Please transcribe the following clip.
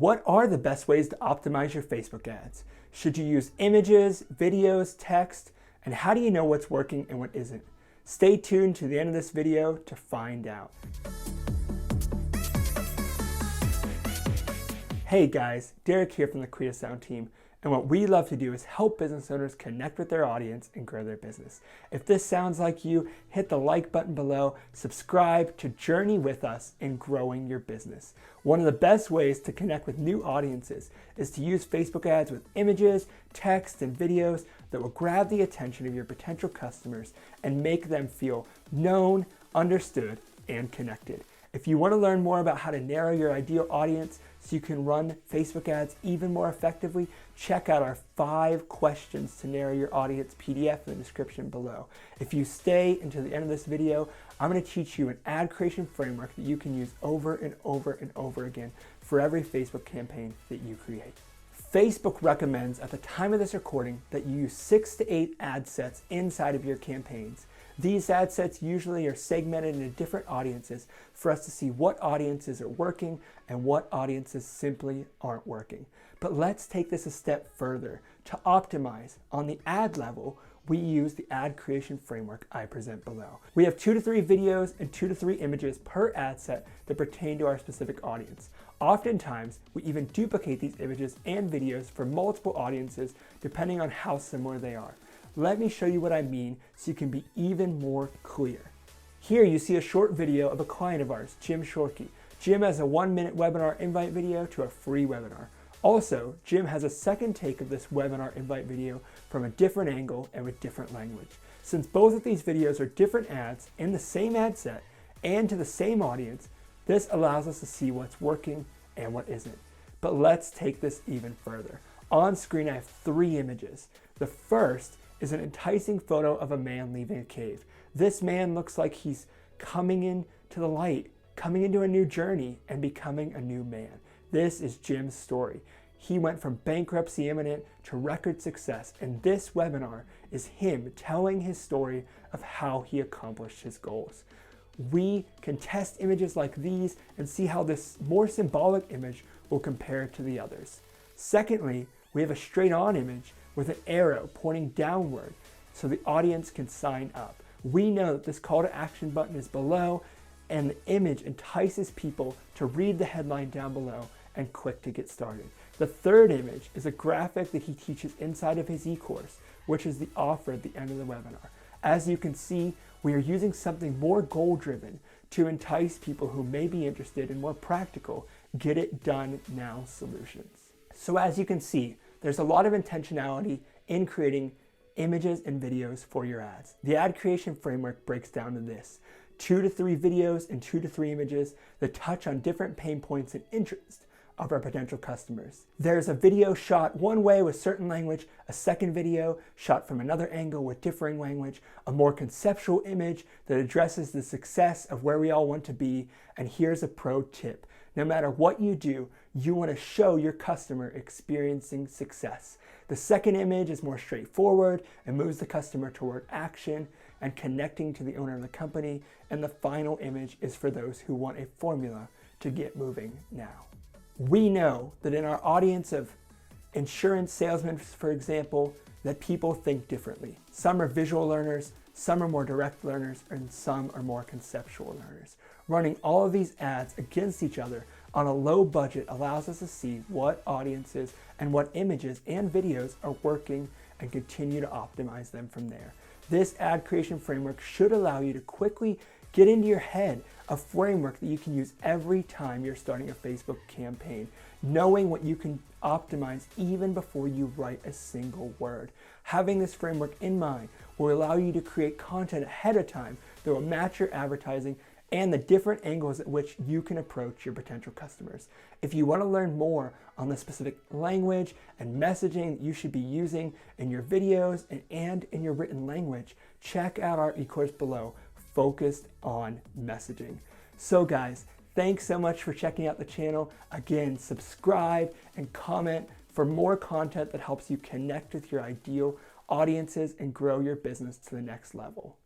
What are the best ways to optimize your Facebook ads? Should you use images, videos, text, and how do you know what's working and what isn't? Stay tuned to the end of this video to find out. Hey guys, Derek here from the Create a Sound team, and what we love to do is help business owners connect with their audience and grow their business. If this sounds like you, hit the like button below, subscribe to journey with us in growing your business. One of the best ways to connect with new audiences is to use Facebook ads with images, text, and videos that will grab the attention of your potential customers and make them feel known, understood, and connected. If you want to learn more about how to narrow your ideal audience so you can run Facebook ads even more effectively, check out our 5 questions to narrow your audience PDF in the description below. If you stay until the end of this video, I'm going to teach you an ad creation framework that you can use over and over and over again for every Facebook campaign that you create. Facebook recommends at the time of this recording that you use 6 to 8 ad sets inside of your campaigns. These ad sets usually are segmented into different audiences for us to see what audiences are working and what audiences simply aren't working. But let's take this a step further. To optimize on the ad level, we use the ad creation framework I present below. We have 2 to 3 videos and 2 to 3 images per ad set that pertain to our specific audience. Oftentimes, we even duplicate these images and videos for multiple audiences depending on how similar they are. Let me show you what I mean so you can be even more clear. Here you see a short video of a client of ours, Jim Shorkey. Jim has a 1-minute webinar invite video to a free webinar. Also, Jim has a second take of this webinar invite video from a different angle and with different language. Since both of these videos are different ads in the same ad set and to the same audience, this allows us to see what's working and what isn't. But let's take this even further. On screen I have 3 images. The first is an enticing photo of a man leaving a cave. This man looks like he's coming into the light, coming into a new journey and becoming a new man. This is Jim's story. He went from bankruptcy imminent to record success, and this webinar is him telling his story of how he accomplished his goals. We can test images like these and see how this more symbolic image will compare to the others. Secondly, we have a straight on image with an arrow pointing downward so the audience can sign up. We know that this call to action button is below, and the image entices people to read the headline down below and click to get started. The third image is a graphic that he teaches inside of his e-course, which is the offer at the end of the webinar. As you can see, we are using something more goal-driven to entice people who may be interested in more practical, get-it-done-now solutions. So as you can see, there's a lot of intentionality in creating images and videos for your ads. The ad creation framework breaks down to this: 2 to 3 videos and 2 to 3 images that touch on different pain points and interests of our potential customers. There's a video shot one way with certain language, a second video shot from another angle with differing language, a more conceptual image that addresses the success of where we all want to be, and here's a pro tip. No matter what you do, you want to show your customer experiencing success. The second image is more straightforward and moves the customer toward action and connecting to the owner of the company, and the final image is for those who want a formula to get moving now. We know that in our audience of insurance salesmen, for example, that people think differently. Some are visual learners, some are more direct learners, and some are more conceptual learners. Running all of these ads against each other on a low budget allows us to see what audiences and what images and videos are working and continue to optimize them from there. This ad creation framework should allow you to quickly get into your head a framework that you can use every time you're starting a Facebook campaign, knowing what you can optimize even before you write a single word. Having this framework in mind will allow you to create content ahead of time that will match your advertising and the different angles at which you can approach your potential customers. If you want to learn more on the specific language and messaging that you should be using in your videos and in your written language, check out our e-course below, focused on messaging. So guys, thanks so much for checking out the channel. Again, subscribe and comment for more content that helps you connect with your ideal audiences and grow your business to the next level.